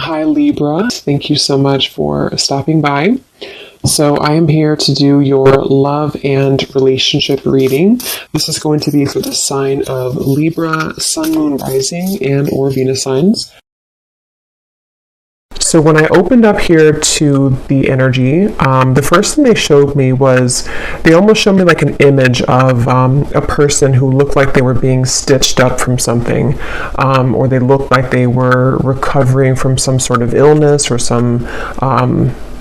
Hi Libra, thank you so much for stopping by. So I am here to do your love and relationship reading. This is going to be for the sign of Libra, Sun, Moon, Rising, and or Venus signs. So when I opened up here to the energy, the first thing they showed me was, they almost showed me like an image of a person who looked like they were being stitched up from something, or they looked like they were recovering from some sort of illness or some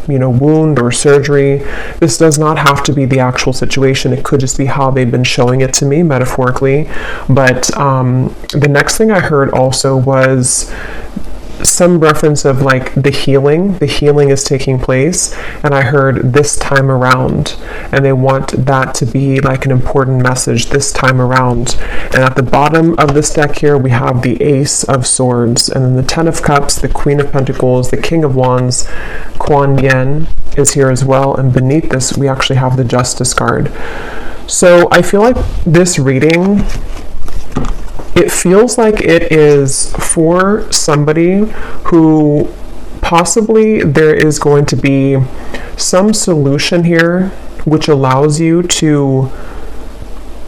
wound or surgery. This does not have to be the actual situation. It could just be how they've been showing it to me metaphorically. But the next thing I heard also was some reference of like the healing is taking place, and I heard this time around, and they want that to be like an important message this time around. And at the bottom of this deck here we have the Ace of Swords, and then the Ten of Cups, the Queen of Pentacles, the King of Wands, Kuan Yin is here as well, and beneath this we actually have the Justice card. So I feel like this reading, it feels like it is for somebody who possibly there is going to be some solution here which allows you to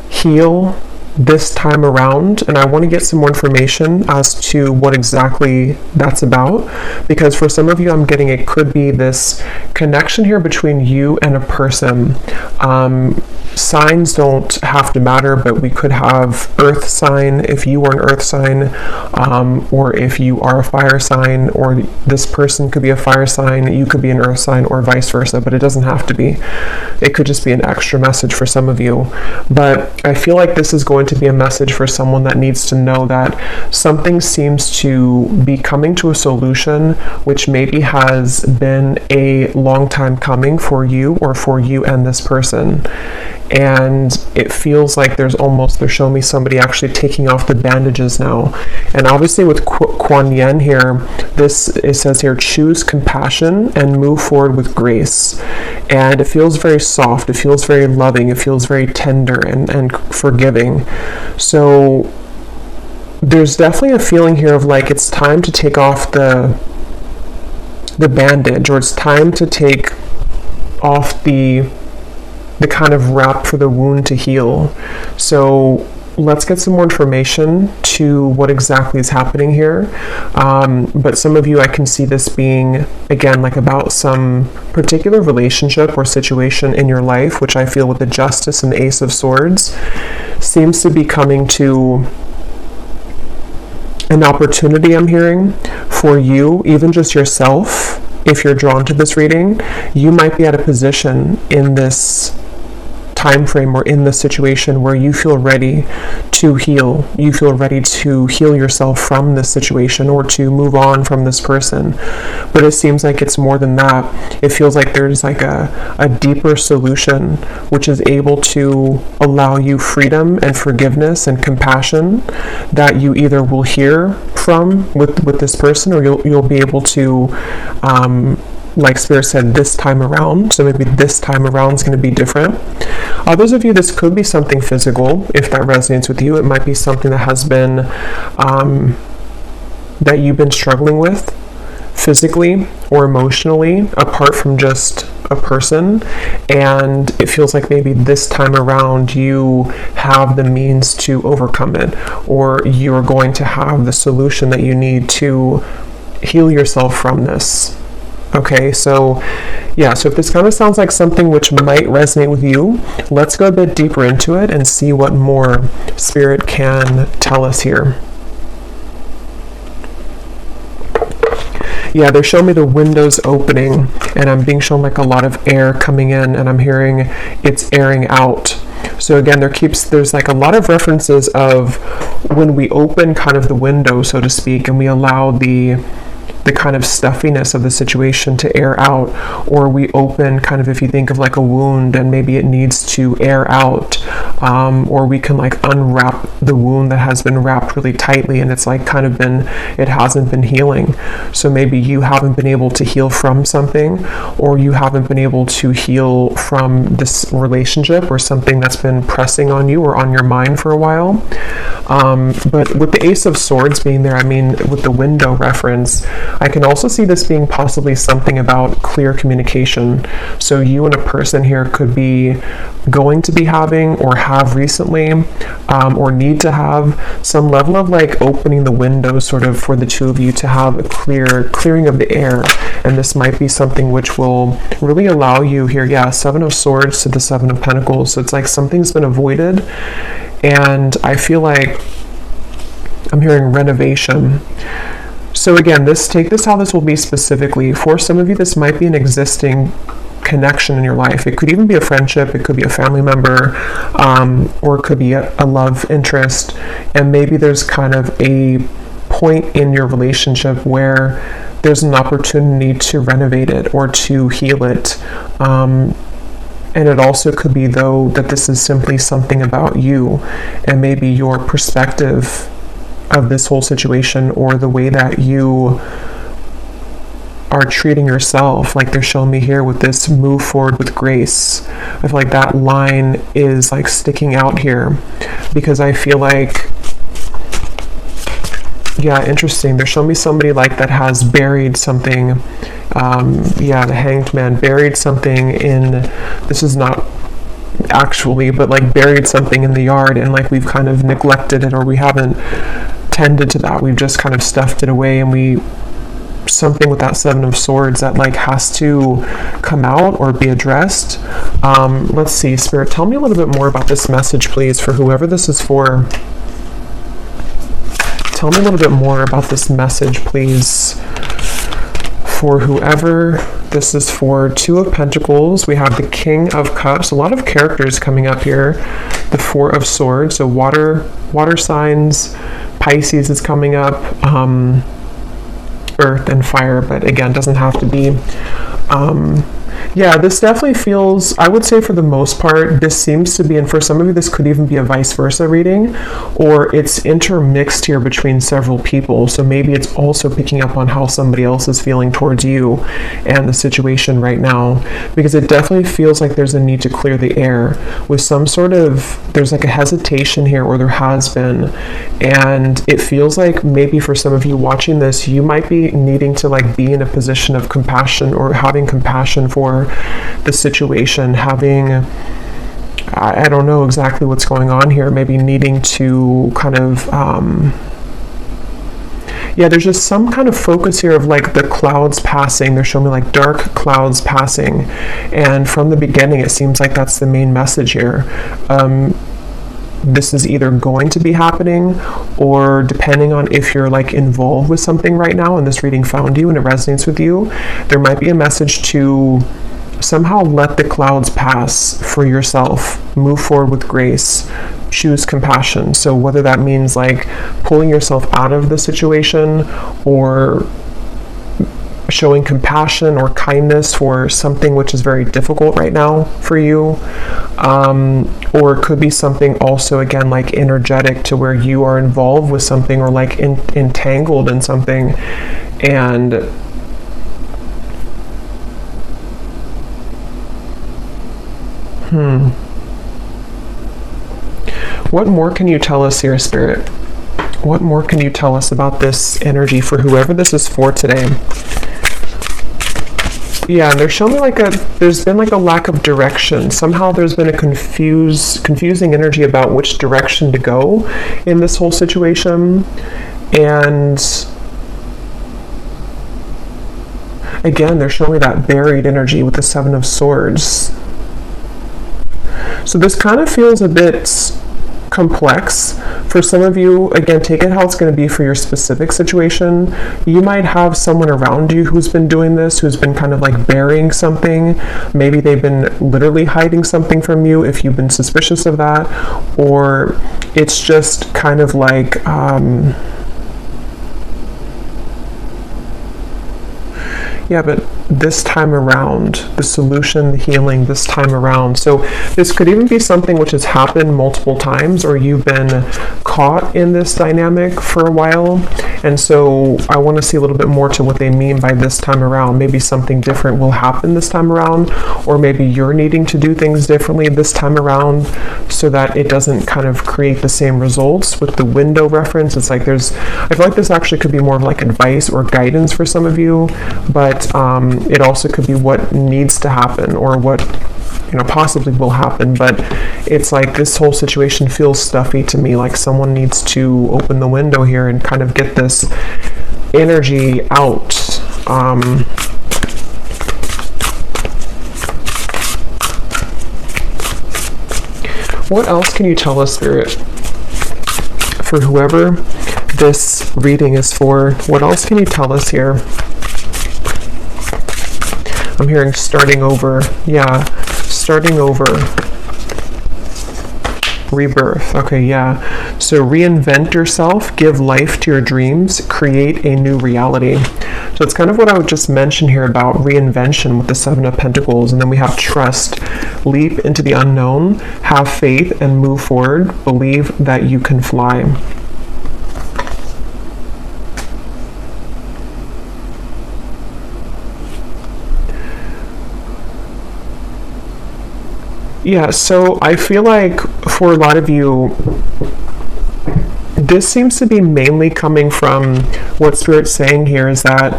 heal this time around. And I want to get some more information as to what exactly that's about, because for some of you I'm getting it could be this connection here between you and a person. Signs don't have to matter, but we could have earth sign if you are an earth sign, or if you are a fire sign, or this person could be a fire sign, you could be an earth sign, or vice versa, but it doesn't have to be. It could just be an extra message for some of you. But I feel like this is going to be a message for someone that needs to know that something seems to be coming to a solution which maybe has been a long time coming for you, or for you and this person. And it feels like they're showing me somebody actually taking off the bandages now. And obviously with Kuan Yin here, it says here, choose compassion and move forward with grace. And it feels very soft, it feels very loving, it feels very tender and forgiving. So there's definitely a feeling here of like it's time to take off the bandage, or it's time to take off the kind of wrap for the wound to heal. So let's get some more information to what exactly is happening here. But some of you, I can see this being, again, like about some particular relationship or situation in your life, which I feel with the Justice and the Ace of Swords seems to be coming to an opportunity, I'm hearing, for you, even just yourself. If you're drawn to this reading, you might be at a position in this time frame or in the situation where you feel ready to heal. You feel ready to heal yourself from this situation, or to move on from this person. But it seems like it's more than that. It feels like there's like a deeper solution which is able to allow you freedom and forgiveness and compassion that you either will hear from with this person, or you'll be able to like Spirit said, this time around. So maybe this time around is going to be different. Others of you, this could be something physical. If that resonates with you, it might be something that has been that you've been struggling with physically or emotionally, apart from just a person. And it feels like maybe this time around you have the means to overcome it, or you're going to have the solution that you need to heal yourself from this. Okay, so yeah, so if this kind of sounds like something which might resonate with you, let's go a bit deeper into it and see what more Spirit can tell us here. Yeah, they're showing me the windows opening, and I'm being shown like a lot of air coming in, and I'm hearing it's airing out. So again, there's like a lot of references of when we open kind of the window, so to speak, and we allow the kind of stuffiness of the situation to air out, or we open kind of, if you think of like a wound and maybe it needs to air out, or we can like unwrap the wound that has been wrapped really tightly and it's like kind of it hasn't been healing. So maybe you haven't been able to heal from something, or you haven't been able to heal from this relationship or something that's been pressing on you or on your mind for a while. But with the Ace of Swords being there, I mean, with the window reference, I can also see this being possibly something about clear communication. So you and a person here could be going to be having or have recently or need to have some level of like opening the window sort of for the two of you to have a clearing of the air. And this might be something which will really allow you here, yeah, Seven of Swords to the Seven of Pentacles. So it's like something's been avoided, and I feel like I'm hearing renovation. So again, take this how this will be specifically. For some of you, this might be an existing connection in your life. It could even be a friendship, it could be a family member, or it could be a love interest. And maybe there's kind of a point in your relationship where there's an opportunity to renovate it or to heal it. And it also could be, though, that this is simply something about you and maybe your perspective of this whole situation, or the way that you are treating yourself. Like they're showing me here with this move forward with grace. I feel like that line is like sticking out here, because I feel like, yeah, interesting. They're showing me somebody like that has buried something. Yeah, the Hanged Man buried something in, this is not actually, but like buried something in the yard, and like we've kind of neglected it, or we haven't tended to that. We've just kind of stuffed it away, and something with that Seven of Swords that like has to come out or be addressed. Let's see, Spirit, tell me a little bit more about this message, please, for whoever this is for. Tell me a little bit more about this message, please, for whoever this is for. Two of Pentacles, we have the King of Cups, a lot of characters coming up here. The Four of Swords, so water signs. Pisces is coming up, earth and fire, but again, doesn't have to be. Yeah, this definitely feels, I would say for the most part, this seems to be, and for some of you, this could even be a vice versa reading, or it's intermixed here between several people. So maybe it's also picking up on how somebody else is feeling towards you and the situation right now, because it definitely feels like there's a need to clear the air with some sort of, there's like a hesitation here, or there has been, and it feels like maybe for some of you watching this, you might be needing to like be in a position of compassion, or having compassion for the situation, having, I don't know exactly what's going on here, maybe needing to kind of, yeah, there's just some kind of focus here of like the clouds passing. They're showing me like dark clouds passing, and from the beginning it seems like that's the main message here. This is either going to be happening, or depending on if you're like involved with something right now and this reading found you and it resonates with you, there might be a message to somehow let the clouds pass for yourself, move forward with grace, choose compassion. So whether that means like pulling yourself out of the situation, or showing compassion or kindness for something which is very difficult right now for you, or it could be something also, again, like energetic, to where you are involved with something, or like entangled in something, and what more can you tell us here, Spirit? What more can you tell us about this energy for whoever this is for today? Yeah, they're showing me like there's been like a lack of direction. Somehow there's been a confusing energy about which direction to go in this whole situation. And again, they're showing me that buried energy with the Seven of Swords. So this kind of feels a bit complex for some of you. Again, take it how it's going to be for your specific situation. You might have someone around you who's been doing this, who's been kind of like burying something. Maybe they've been literally hiding something from you if you've been suspicious of that, or it's just kind of like yeah, but this time around, the solution, the healing this time around. So this could even be something which has happened multiple times, or you've been caught in this dynamic for a while, and so I want to see a little bit more to what they mean by this time around. Maybe something different will happen this time around, or maybe you're needing to do things differently this time around so that it doesn't kind of create the same results. With the window reference, it's like I feel like this actually could be more of like advice or guidance for some of you, but it also could be what needs to happen or what possibly will happen. But it's like this whole situation feels stuffy to me, like someone needs to open the window here and kind of get this energy out. What else can you tell us, Spirit, for whoever this reading is for? What else can you tell us here? I'm hearing starting over. Yeah, starting over. Rebirth. Okay, yeah. So reinvent yourself, give life to your dreams, create a new reality. So it's kind of what I would just mention here about reinvention with the Seven of Pentacles. And then we have trust, leap into the unknown, have faith and move forward, believe that you can fly. Yeah, so I feel like for a lot of you, this seems to be mainly coming from what Spirit's saying here is that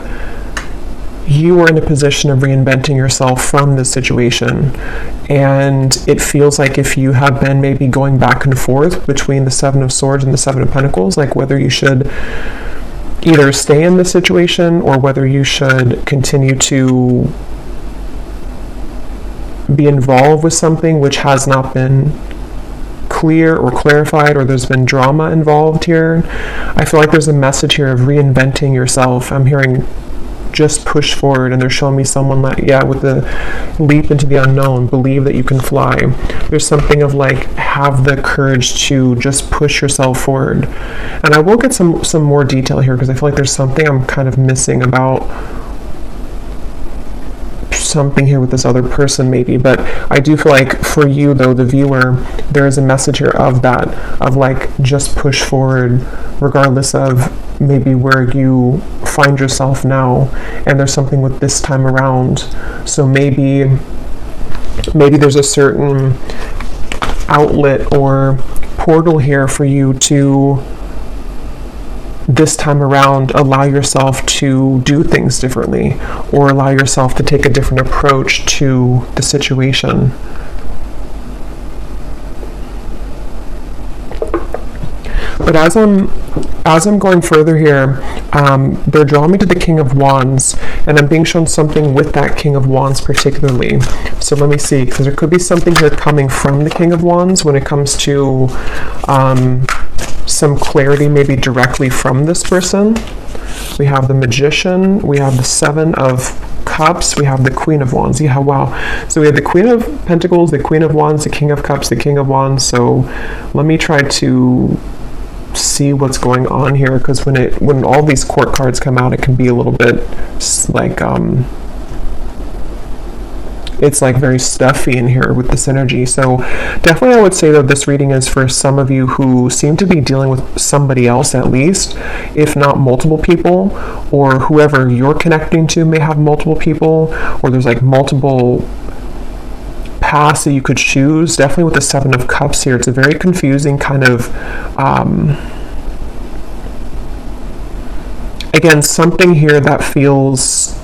you are in a position of reinventing yourself from this situation. And it feels like if you have been maybe going back and forth between the Seven of Swords and the Seven of Pentacles, like whether you should either stay in the situation or whether you should continue to be involved with something which has not been clear or clarified, or there's been drama involved here. I feel like there's a message here of reinventing yourself. I'm hearing just push forward, and they're showing me someone like, yeah, with the leap into the unknown, believe that you can fly. There's something of like, have the courage to just push yourself forward. And I will get some more detail here because I feel like there's something I'm kind of missing about something here with this other person maybe. But I do feel like for you though, the viewer, there is a message here of that, of like just push forward regardless of maybe where you find yourself now. And there's something with this time around. So maybe there's a certain outlet or portal here for you to this time around allow yourself to do things differently, or allow yourself to take a different approach to the situation. But as I'm going further here, they're drawing me to the King of Wands, and I'm being shown something with that King of Wands particularly. So let me see, because there could be something here coming from the King of Wands when it comes to some clarity maybe directly from this person. We have the Magician, we have the Seven of Cups, we have the Queen of Wands. Yeah, wow. So we have the Queen of Pentacles, the Queen of Wands, the King of Cups, the King of Wands. So let me try to see what's going on here, because when all these court cards come out, it can be a little bit like it's like very stuffy in here with this energy. So definitely I would say that this reading is for some of you who seem to be dealing with somebody else, at least, if not multiple people, or whoever you're connecting to may have multiple people, or there's like multiple paths that you could choose. Definitely with the Seven of Cups here, it's a very confusing kind of again, something here that feels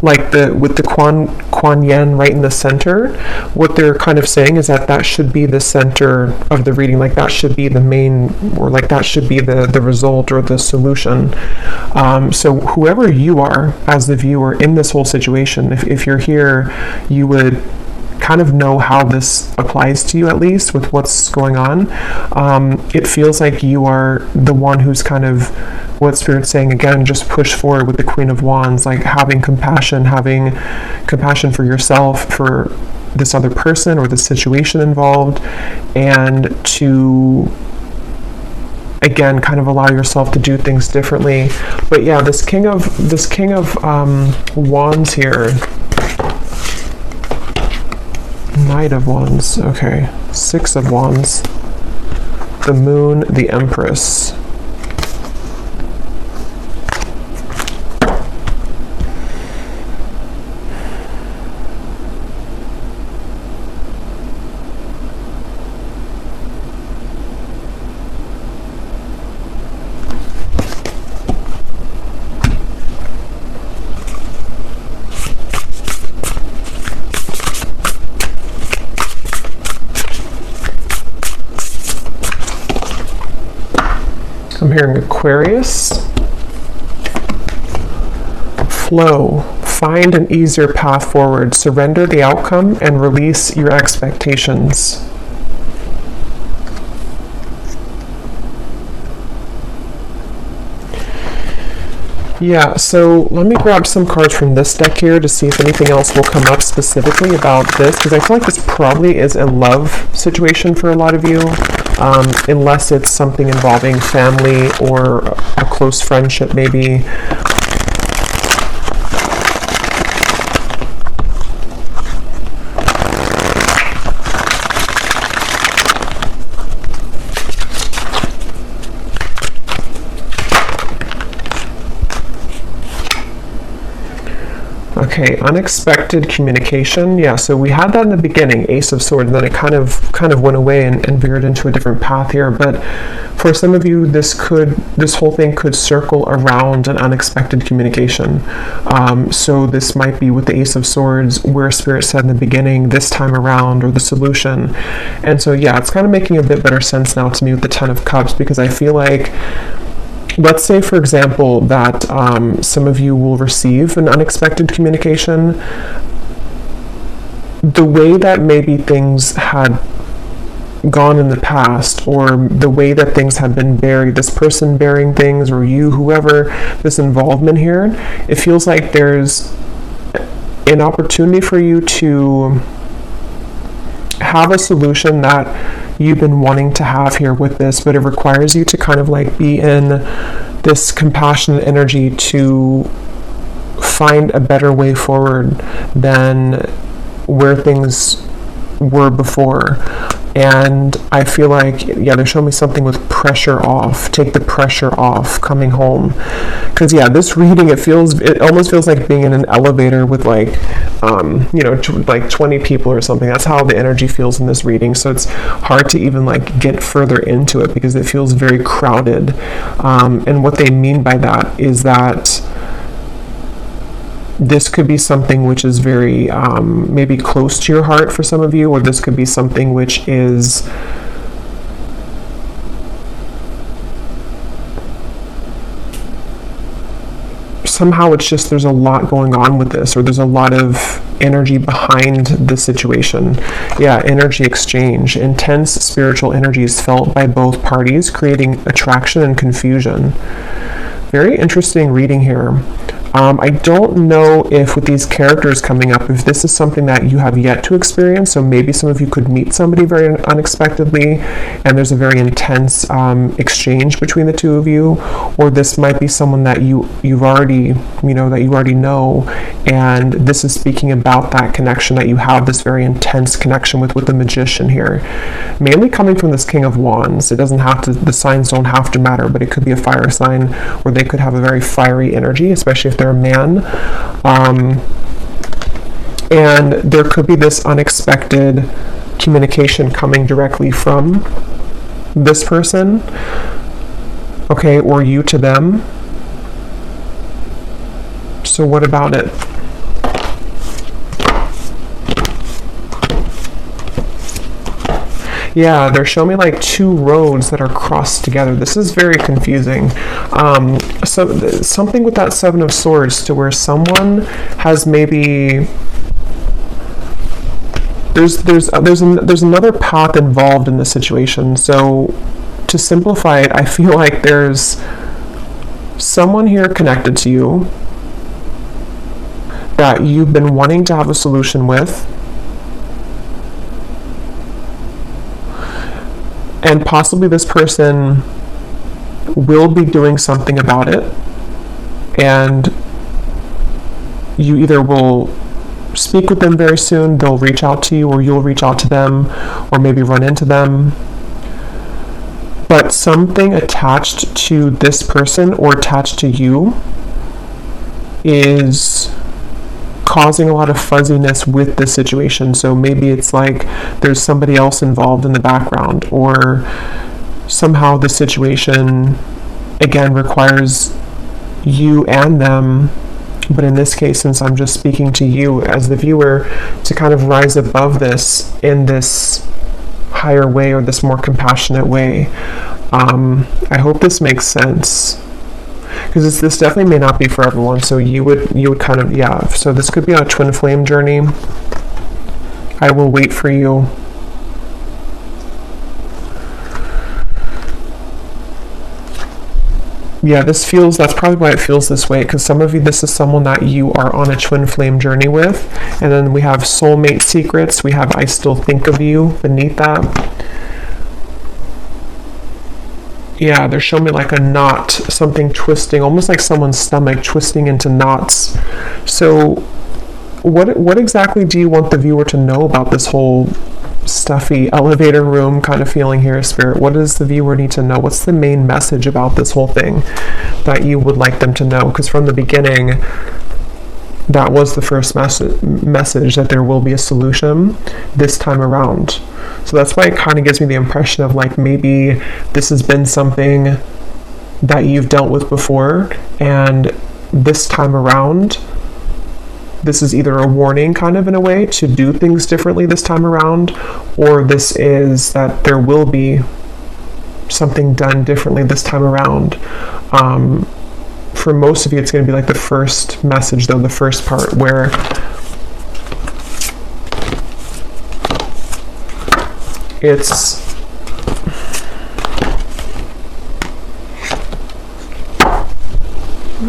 like with the Kuan Yin right in the center. What they're kind of saying is that should be the center of the reading, like that should be the main, or like that should be the result or the solution. So whoever you are as the viewer in this whole situation, if you're here, you would kind of know how this applies to you, at least with what's going on. It feels like you are the one who's kind of, what Spirit's saying again, just push forward with the Queen of Wands, like having compassion for yourself, for this other person or the situation involved, and to again kind of allow yourself to do things differently. But yeah, this King of Wands here, Knight of Wands, okay, Six of Wands. the Moon, the Empress. I'm hearing Aquarius. Flow. Find an easier path forward. Surrender the outcome and release your expectations. Yeah, so let me grab some cards from this deck here to see if anything else will come up specifically about this, because I feel like this probably is a love situation for a lot of you, unless it's something involving family or a close friendship maybe. Okay, unexpected communication. Yeah, so we had that in the beginning, Ace of Swords, and then it kind of went away and veered into a different path here. But for some of you, this whole thing could circle around an unexpected communication. So this might be with the Ace of Swords, where Spirit said in the beginning, this time around, or the solution. And so yeah, it's kind of making a bit better sense now to me with the Ten of Cups, because I feel like, let's say, for example, that some of you will receive an unexpected communication. The way that maybe things had gone in the past, or the way that things have been buried, this person bearing things, or you, whoever, this involvement here, it feels like there's an opportunity for you to have a solution that you've been wanting to have here with this, but it requires you to kind of like be in this compassionate energy to find a better way forward than where things were before. And I feel like, yeah, they're showing me something with pressure off. Take the pressure off coming home. Because yeah, this reading, it almost feels like being in an elevator with like, like 20 people or something. That's how the energy feels in this reading. So it's hard to even like get further into it because it feels very crowded. And what they mean by that is that this could be something which is very maybe close to your heart for some of you, or this could be something which is somehow it's just there's a lot going on with this, or there's a lot of energy behind the situation. Yeah, energy exchange. Intense spiritual energies felt by both parties, creating attraction and confusion. Very interesting reading here. I don't know if with these characters coming up, if this is something that you have yet to experience. So maybe some of you could meet somebody very unexpectedly and there's a very intense exchange between the two of you, or this might be someone that you already know, and this is speaking about that connection, that you have this very intense connection with the Magician here, mainly coming from this King of Wands. It doesn't have to, the signs don't have to matter, but it could be a fire sign where they could have a very fiery energy, especially if they're a man, and there could be this unexpected communication coming directly from this person, okay, or you to them. So what about it? Yeah, they're showing me like two roads that are crossed together. This is very confusing. So something with that Seven of Swords, to where someone has maybe there's another path involved in this situation. So to simplify it, I feel like there's someone here connected to you that you've been wanting to have a solution with, and possibly this person will be doing something about it, and you either will speak with them very soon, they'll reach out to you, or you'll reach out to them, or maybe run into them. but something attached to this person or attached to you is causing a lot of fuzziness with the situation. So maybe it's like there's somebody else involved in the background, or somehow the situation again requires you and them, but in this case, since I'm just speaking to you as the viewer, to kind of rise above this in this higher way, or this more compassionate way. I hope this makes sense, because this definitely may not be for everyone. So you would kind of, yeah, so this could be on a twin flame journey. I will wait for you. Yeah, that's probably why it feels this way, because some of you, this is someone that you are on a twin flame journey with. And then we have soulmate secrets. We have I still think of you beneath that. Yeah, they're showing me like a knot, something twisting, almost like someone's stomach twisting into knots. So what exactly do you want the viewer to know about this whole stuffy elevator room kind of feeling here, Spirit? What does the viewer need to know? What's the main message about this whole thing that you would like them to know? Because from the beginning, that was the first message, that there will be a solution this time around. So that's why it kind of gives me the impression of like maybe this has been something that you've dealt with before, and this time around, this is either a warning kind of in a way to do things differently this time around, or this is that there will be something done differently this time around. For most of you, it's going to be like the first message, though, the first part, where it's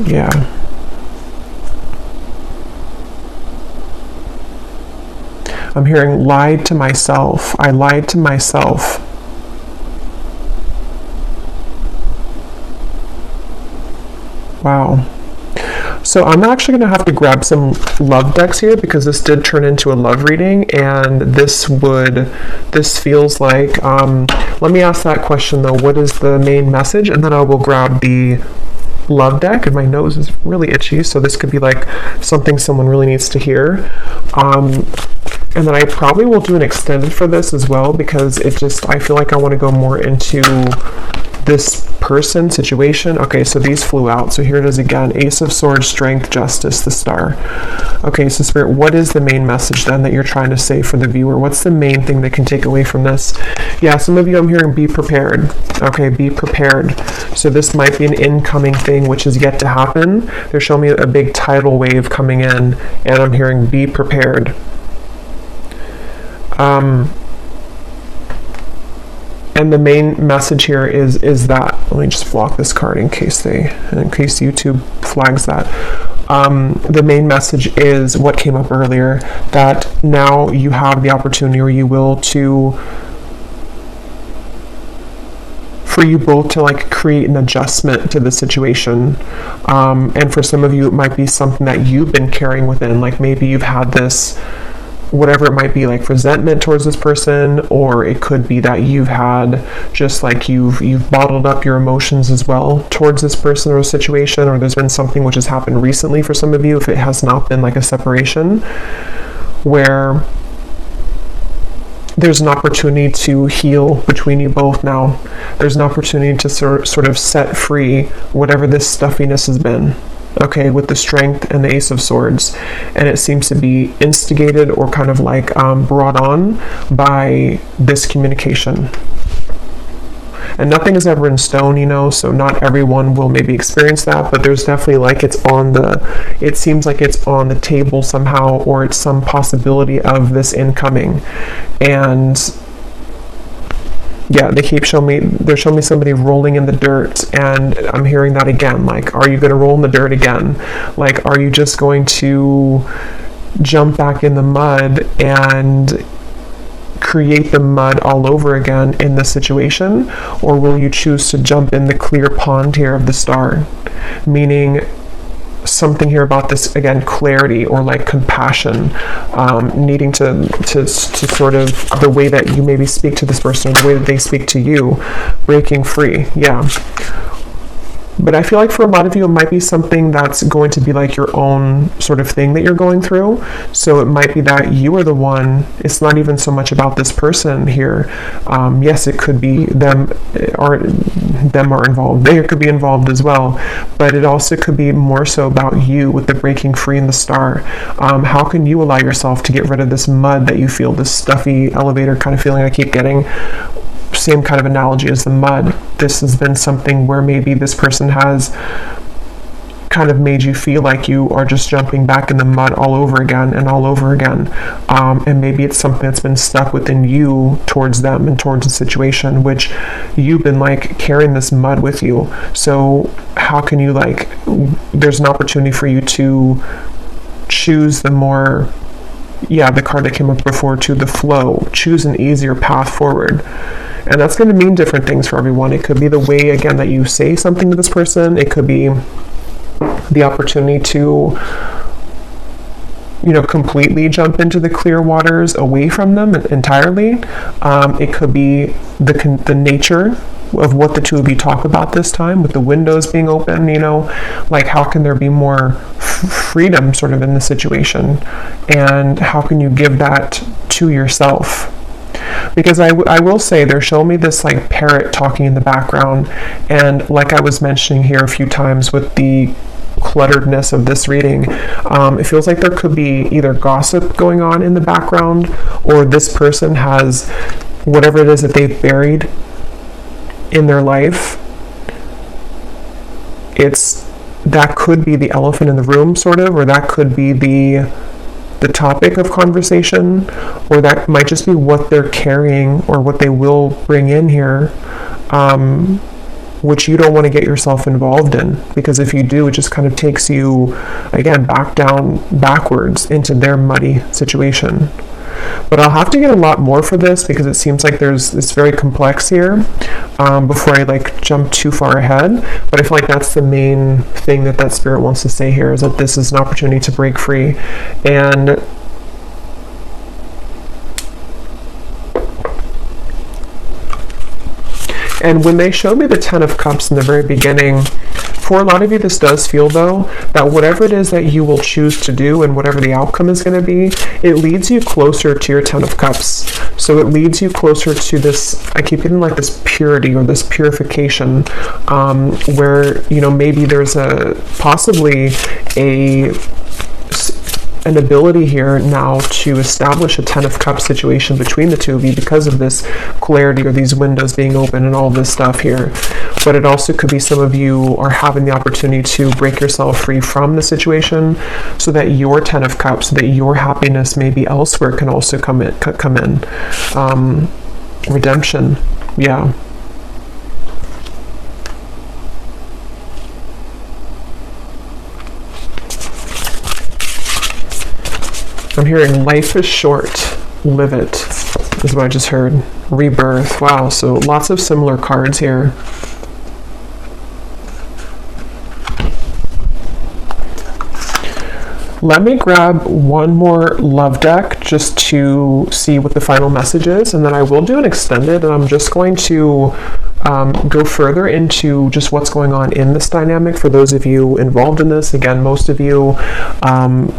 yeah. I'm hearing lied to myself. I lied to myself. Wow. So I'm actually going to have to grab some love decks here, because this did turn into a love reading, and this feels like, let me ask that question though. What is the main message? And then I will grab the love deck, and my nose is really itchy, so this could be like something someone really needs to hear. And then I probably will do an extended for this as well, because I feel like I want to go more into this person situation. Okay, so these flew out. So here it is again. Ace of Swords, Strength, Justice, the Star. Okay, so Spirit, what is the main message then that you're trying to say for the viewer? What's the main thing they can take away from this? Yeah, some of you I'm hearing be prepared. Okay, be prepared. So this might be an incoming thing which is yet to happen. They're showing me a big tidal wave coming in, and I'm hearing be prepared. And the main message here is that, let me just block this card in case YouTube flags that. The main message is what came up earlier, that now you have the opportunity, or you will, for you both to like create an adjustment to the situation. And for some of you, it might be something that you've been carrying within, like maybe you've had this, whatever it might be, like resentment towards this person, or it could be that you've had just like you've bottled up your emotions as well towards this person or a situation, or there's been something which has happened recently for some of you, if it has not been like a separation, where there's an opportunity to heal between you both now. There's an opportunity to sort of set free whatever this stuffiness has been. Okay, with the Strength and the Ace of Swords, and it seems to be instigated or kind of like brought on by this communication. And nothing is ever in stone, so not everyone will maybe experience that, but there's definitely like it seems like it's on the table somehow, or it's some possibility of this incoming. And yeah, they're showing me somebody rolling in the dirt, and I'm hearing that again, like, are you going to roll in the dirt again? Like, are you just going to jump back in the mud and create the mud all over again in the situation? Or will you choose to jump in the clear pond here of the Star? Meaning something here about this, again, clarity or like compassion, needing to sort of the way that you maybe speak to this person or the way that they speak to you, breaking free. Yeah. But I feel like for a lot of you, it might be something that's going to be like your own sort of thing that you're going through. So it might be that you are the one, it's not even so much about this person here. Yes, it could be them are involved. They could be involved as well. But it also could be more so about you with the breaking free and the star. How can you allow yourself to get rid of this mud that you feel, this stuffy elevator kind of feeling I keep getting? Same kind of analogy as the mud. This has been something where maybe this person has kind of made you feel like you are just jumping back in the mud all over again and all over again. And maybe it's something that's been stuck within you towards them and towards the situation, which you've been like carrying this mud with you. So how can you like, there's an opportunity for you to choose the more, the card that came up before, to the flow, choose an easier path forward. And that's going to mean different things for everyone. It could be the way, again, that you say something to this person. It could be the opportunity to, completely jump into the clear waters away from them entirely. It could be the nature of what the two of you talk about this time, with the windows being open, like how can there be more freedom sort of in the situation? And how can you give that to yourself? Because I will say, they're showing me this like parrot talking in the background, and like I was mentioning here a few times with the clutteredness of this reading, it feels like there could be either gossip going on in the background, or this person has whatever it is that they've buried in their life. That could be the elephant in the room, sort of, or that could be the topic of conversation, or that might just be what they're carrying or what they will bring in here, which you don't want to get yourself involved in, because if you do, it just kind of takes you again backwards into their muddy situation. But I'll have to get a lot more for this, because it seems like it's very complex here, before I like jump too far ahead. But I feel like that's the main thing that spirit wants to say here, is that this is an opportunity to break free. And when they showed me the Ten of Cups in the very beginning, for a lot of you, this does feel, though, that whatever it is that you will choose to do and whatever the outcome is going to be, it leads you closer to your Ten of Cups. So it leads you closer to this, I keep getting like this purity or this purification, where, maybe there's possibly an ability here now to establish a Ten of Cups situation between the two of you because of this clarity or these windows being open and all this stuff here. But it also could be some of you are having the opportunity to break yourself free from the situation, so that your Ten of Cups, so that your happiness maybe elsewhere can also come in. Redemption. Yeah. I'm hearing life is short, live it, is what I just heard. Rebirth. Wow, so lots of similar cards here. Let me grab one more love deck just to see what the final message is, and then I will do an extended, and I'm just going to go further into just what's going on in this dynamic for those of you involved in this. Again, most of you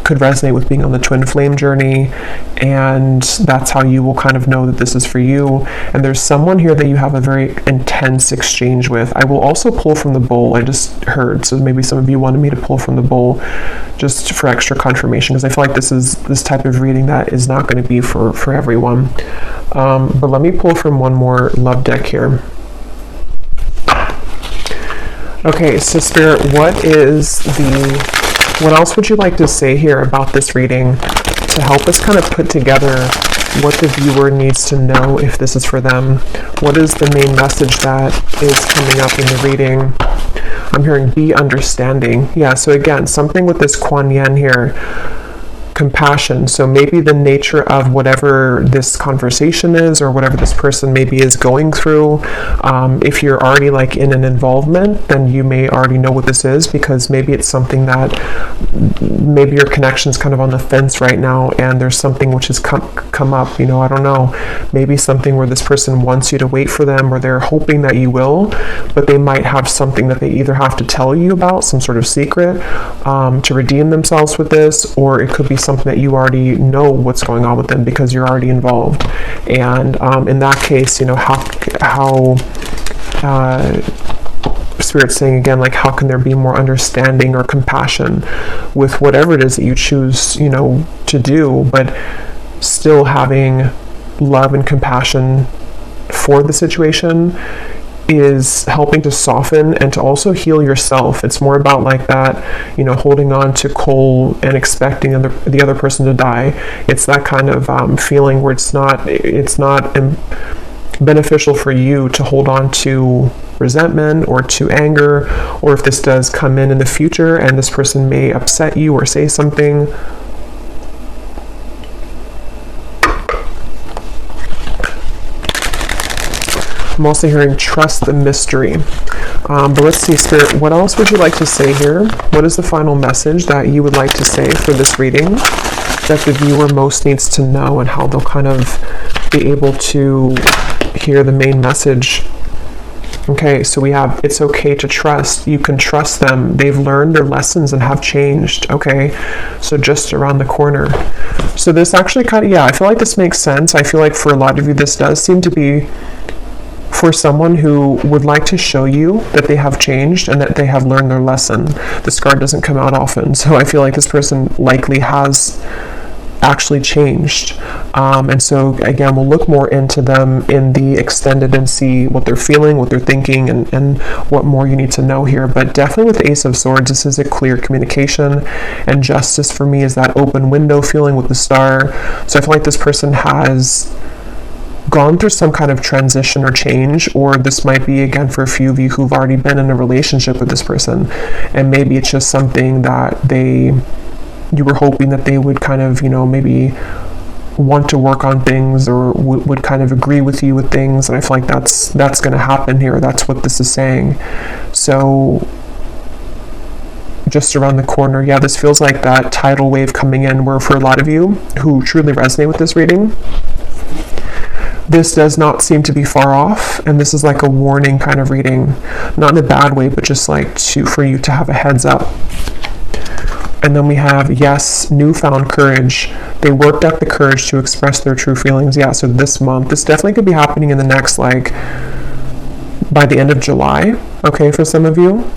could resonate with being on the twin flame journey, and that's how you will kind of know that this is for you. And there's someone here that you have a very intense exchange with. I will also pull from the bull, I just heard, so maybe some of you wanted me to pull from the bull just for extra confirmation, because I feel like this is this type of reading that is not going to be for everyone. But let me pull from one more love deck here. Okay, so Spirit, what else would you like to say here about this reading to help us kind of put together what the viewer needs to know if this is for them? What is the main message that is coming up in the reading? I'm hearing be understanding. Yeah, so again, something with this Kuan Yin here compassion. So maybe the nature of whatever this conversation is, or whatever this person maybe is going through, if you're already like in an involvement, then you may already know what this is, because maybe it's something that maybe your connection's kind of on the fence right now, and there's something which has come up, you know, I don't know, maybe something where this person wants you to wait for them, or they're hoping that you will, but they might have something that they either have to tell you about, some sort of secret, to redeem themselves with this, or it could be something that you already know what's going on with them because you're already involved. And in that case, you know, how Spirit's saying again, like, how can there be more understanding or compassion with whatever it is that you choose, you know, to do, but still having love and compassion for the situation is helping to soften and to also heal yourself. It's more about like that, you know, holding on to coal and expecting the other person to die. It's that kind of feeling where it's not beneficial for you to hold on to resentment or to anger, or if this does come in the future and this person may upset you or say something. I'm also hearing trust the mystery. But let's see, Spirit, what else would you like to say here? What is the final message that you would like to say for this reading that the viewer most needs to know, and how they'll kind of be able to hear the main message? Okay, so we have, it's okay to trust. You can trust them. They've learned their lessons and have changed. Okay, so just around the corner. So this actually kind of, yeah, I feel like this makes sense. I feel like for a lot of you, this does seem to be for someone who would like to show you that they have changed and that they have learned their lesson. This card doesn't come out often, so I feel like this person likely has actually changed. And so again, we'll look more into them in the extended and see what they're feeling, what they're thinking, and what more you need to know here. But definitely with the Ace of Swords, this is a clear communication, and justice for me is that open window feeling with the star. So I feel like this person has gone through some kind of transition or change, or this might be again for a few of you who've already been in a relationship with this person, and maybe it's just something that you were hoping that they would kind of, you know, maybe want to work on things, or would kind of agree with you with things, and I feel like that's going to happen here. That's what this is saying. So just around the corner, yeah, this feels like that tidal wave coming in, where for a lot of you who truly resonate with this reading, this does not seem to be far off, and this is like a warning kind of reading, not in a bad way, but just like for you to have a heads up. And then we have, yes, newfound courage. They worked up the courage to express their true feelings. Yeah, so this month, this definitely could be happening in the next, like, by the end of July, okay, for some of you.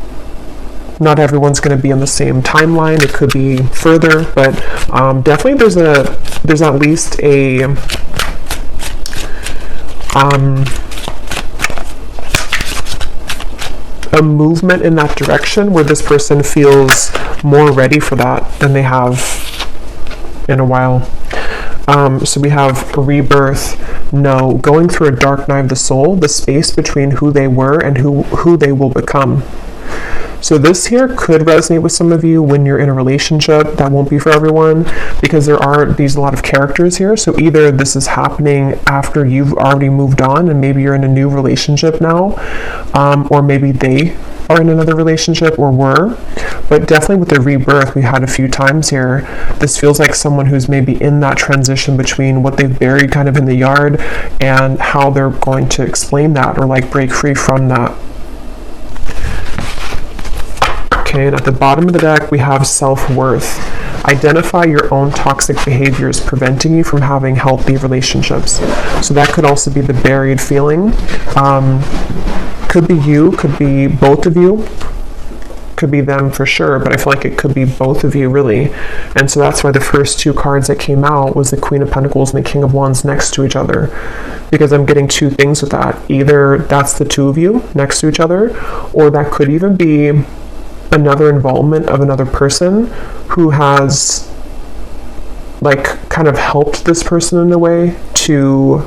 Not everyone's going to be on the same timeline. It could be further, but definitely there's at least a movement in that direction where this person feels more ready for that than they have in a while. So we have rebirth, no, going through a dark night of the soul, the space between who they were and who they will become. So this here could resonate with some of you when you're in a relationship. That won't be for everyone, because there are a lot of characters here. So either this is happening after you've already moved on and maybe you're in a new relationship now, or maybe they are in another relationship or were. But definitely with the rebirth we had a few times here, this feels like someone who's maybe in that transition between what they've buried kind of in the yard and how they're going to explain that, or like break free from that. Okay, and at the bottom of the deck, we have self-worth. Identify your own toxic behaviors preventing you from having healthy relationships. So that could also be the buried feeling. Could be you, could be both of you, could be them for sure, but I feel like it could be both of you, really. And so that's why the first two cards that came out was the Queen of Pentacles and the King of Wands next to each other, because I'm getting two things with that. Either that's the two of you next to each other, or that could even be another involvement of another person who has like kind of helped this person in a way to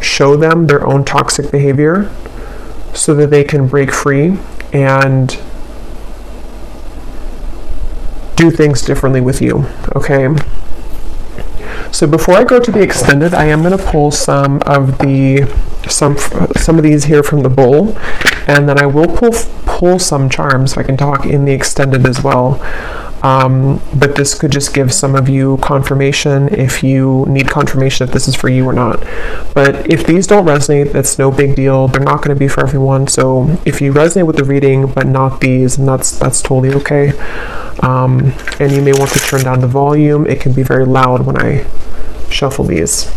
show them their own toxic behavior so that they can break free and do things differently with you. Okay, So before I go to the extended, I am going to pull some of these here from the bowl, and then I will pull some charms, if I can talk, in the extended as well. But this could just give some of you confirmation if you need confirmation if this is for you or not. But if these don't resonate, that's no big deal. They're not going to be for everyone. So if you resonate with the reading but not these, and that's totally okay. And you may want to turn down the volume. It can be very loud when I shuffle these.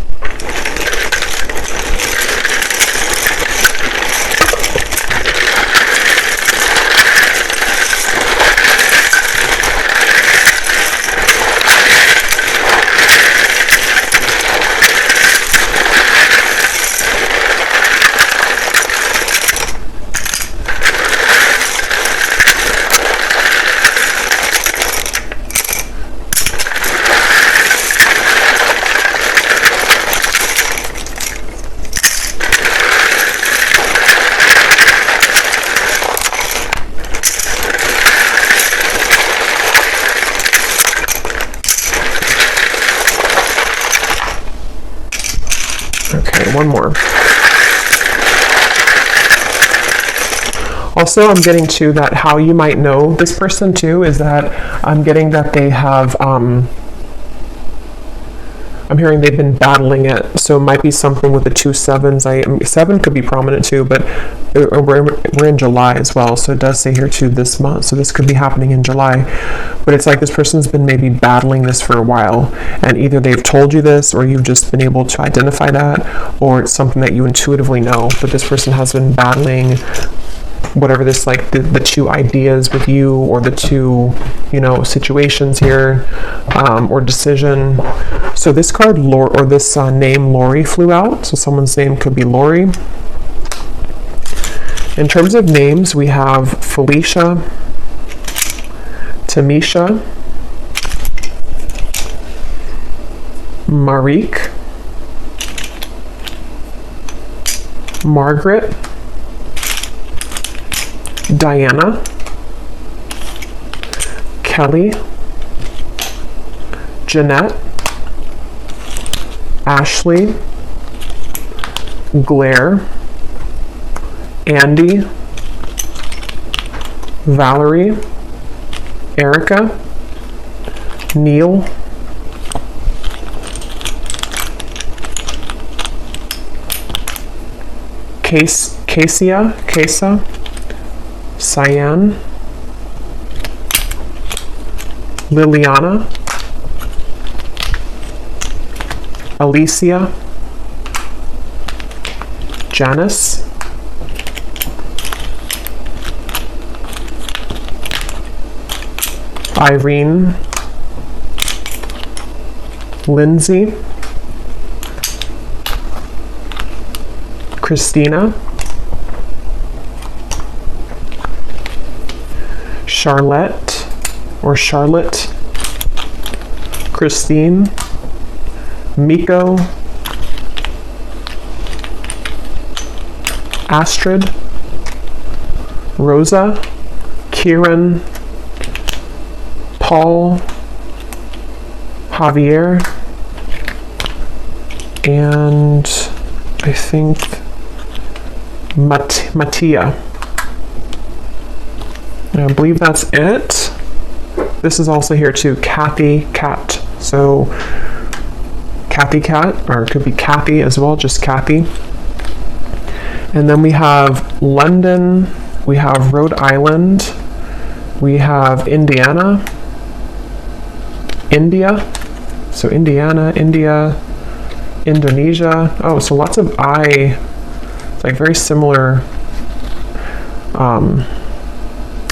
Okay, one more. Also, I'm getting to that how you might know this person too is that I'm getting that they have, I'm hearing they've been battling it. So it might be something with the 2 sevens. 7 could be prominent too, but we're in July as well. So it does say here too this month. So this could be happening in July. But it's like this person's been maybe battling this for a while. And either they've told you this or you've just been able to identify that, or it's something that you intuitively know. But this person has been battling whatever this, like the 2 ideas with you, or the 2, situations here, or decision. So this card, or this name Lori flew out. So someone's name could be Lori. In terms of names, we have Felicia, Tamisha, Marique, Margaret, Diana, Kelly, Jeanette, Ashley, Blair, Andy, Valerie, Erica, Neil, Kesa, Cyan, Liliana, Alicia, Janice, Irene, Lindsay, Christina, Charlotte, Christine, Miko, Astrid, Rosa, Kieran, Paul, Javier, and I think Mattia. I believe that's it. This is also here too, Kathy Cat. So Kathy Cat, or it could be Kathy as well, just Kathy. And then we have London, we have Rhode Island, we have Indiana, India, so Indiana, India, Indonesia. Oh, so lots of I, it's like very similar,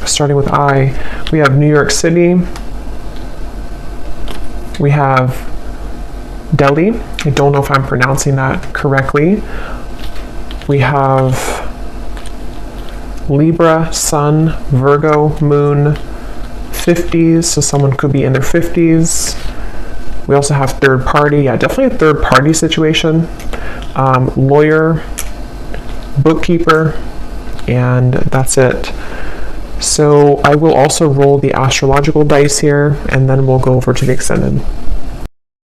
starting with I. We have New York City, we have Delhi. I don't know if I'm pronouncing that correctly. We have Libra, Sun, Virgo, Moon, 50s, so someone could be in their 50s. We also have third party, yeah, definitely a third party situation. Lawyer, bookkeeper, and that's it. So I will also roll the astrological dice here, and then we'll go over to the extended.